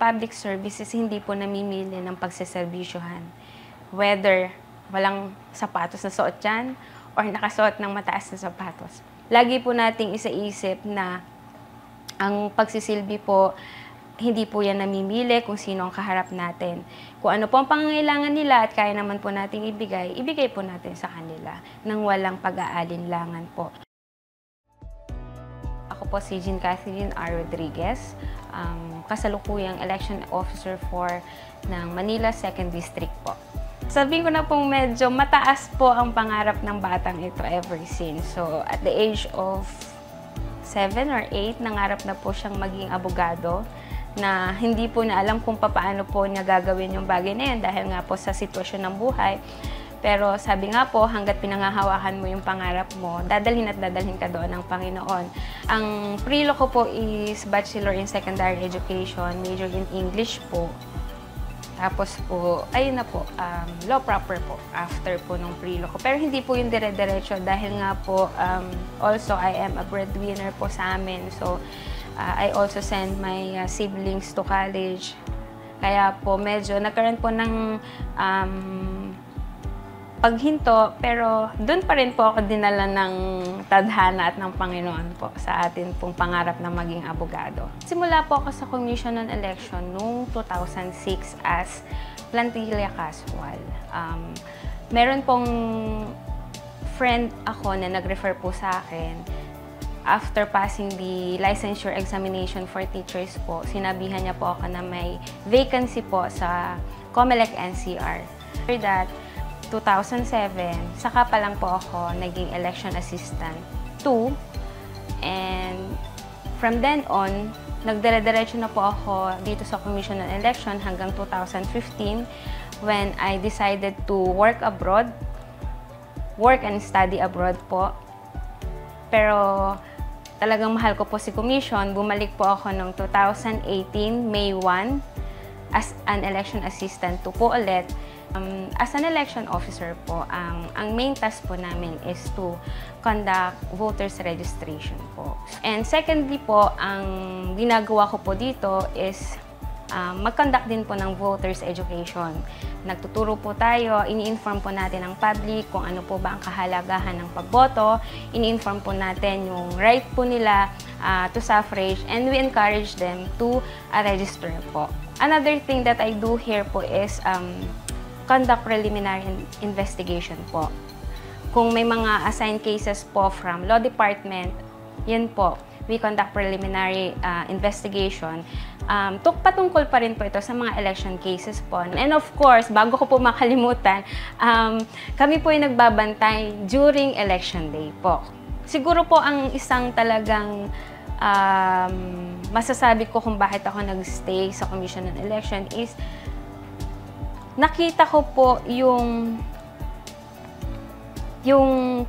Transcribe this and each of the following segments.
public services hindi po namimili ng pagseserbisyohan. Whether walang sapatos na suot dyan or nakasuot ng mataas na sapatos. Lagi po nating isaisip na ang pagsisilbi po, hindi po yan namimili kung sino ang kaharap natin. Kung ano po ang pangangailangan nila at kaya naman po nating ibigay, ibigay po natin sa kanila nang walang pag-aalinlangan po. Ako po si Jean Catherine R. Rodriguez, kasalukuyang Election Officer 4 ng Manila 2nd District po. Sabihin ko na pong medyo mataas po ang pangarap ng batang ito ever since. So at the age of 7 or 8, nangarap na po siyang maging abogado na hindi po na alam kung paano po niya gagawin yung bagay na yun dahil nga po sa sitwasyon ng buhay. Pero sabi nga po, hanggat pinangahawakan mo yung pangarap mo, dadalhin at dadalhin ka doon ng Panginoon. Ang prelo ko po is Bachelor in Secondary Education, major in English po. Tapos po, ayun na po, law proper po after po nung prelo ko. Pero hindi po yung dire-diretso dahil nga po, also I am a breadwinner po sa amin. So, I also send my siblings to college. Kaya po medyo nagkaroon po ng paghinto, pero doon pa rin po ako dinala ng tadhana at ng Panginoon po sa atin pong pangarap na maging abogado. Simula po ako sa Commission on Election noong 2006 as plantilla casual. Meron pong friend ako na nag-refer po sa akin. After passing the licensure examination for teachers po, sinabihan niya po ako na may vacancy po sa COMELEC NCR. After that, 2007, saka pa lang po ako naging election assistant 2. And from then on, nagdire-diretso na po ako dito sa Commission on Election hanggang 2015 when I decided to work abroad, work and study abroad po. Pero talagang mahal ko po si Commission. Bumalik po ako noong 2018, May 1, as an election assistant 2 po ulit. As an election officer po, ang main task po namin is to conduct voters registration po. And secondly po, ang ginagawa ko po dito is mag-conduct din po ng voters education. Nagtuturo po tayo, ini-inform po natin ang public kung ano po ba ang kahalagahan ng pagboto, ini-inform po natin yung right po nila to suffrage, and we encourage them to register po. Another thing that I do here po is conduct preliminary investigation po. Kung may mga assigned cases po from law department, yun po, we conduct preliminary investigation. Patungkol pa rin po ito sa mga election cases po. And of course, bago ko po makalimutan, kami po ay nagbabantay during election day po. Siguro po ang isang talagang masasabi ko kung bakit ako nag-stay sa Commission on Election is nakita ko po yung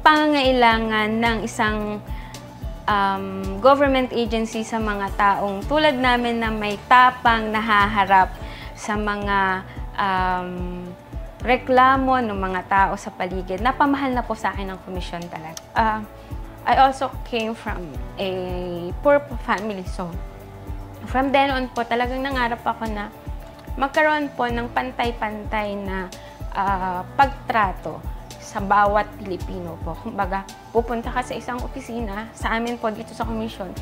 pangangailangan ng isang government agency sa mga taong tulad namin na may tapang nahaharap sa mga reklamo ng mga tao sa paligid. Napamahal na po sa akin ang komisyon talaga. I also came from a poor family, so from then on po talagang nangarap ako na magkaroon po ng pantay-pantay na pagtrato sa bawat Pilipino po. Kumbaga, pupunta ka sa isang opisina, sa amin po dito sa komisyon,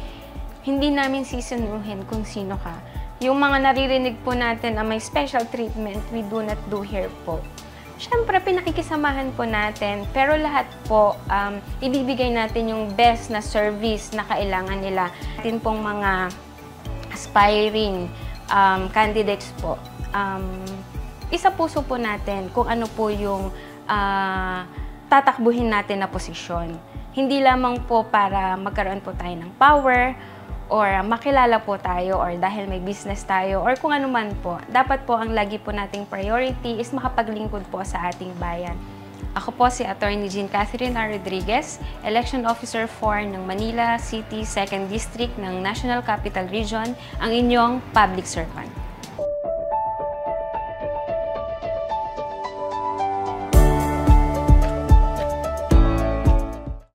hindi namin sisinuhin kung sino ka. Yung mga naririnig po natin na may special treatment, we do not do here po. Siyempre, pinakikisamahan po natin, pero lahat po, ibibigay natin yung best na service na kailangan nila. Atin pong mga aspiring candidates po, isa puso po natin kung ano po yung tatakbuhin natin na posisyon. Hindi lamang po para magkaroon po tayo ng power or makilala po tayo or dahil may business tayo or kung ano man po. Dapat po ang lagi po nating priority is makapaglingkod po sa ating bayan. Ako po si Attorney Jean Catherine R. Rodriguez, Election Officer 4 ng Manila City 2nd District ng National Capital Region, ang inyong public servant.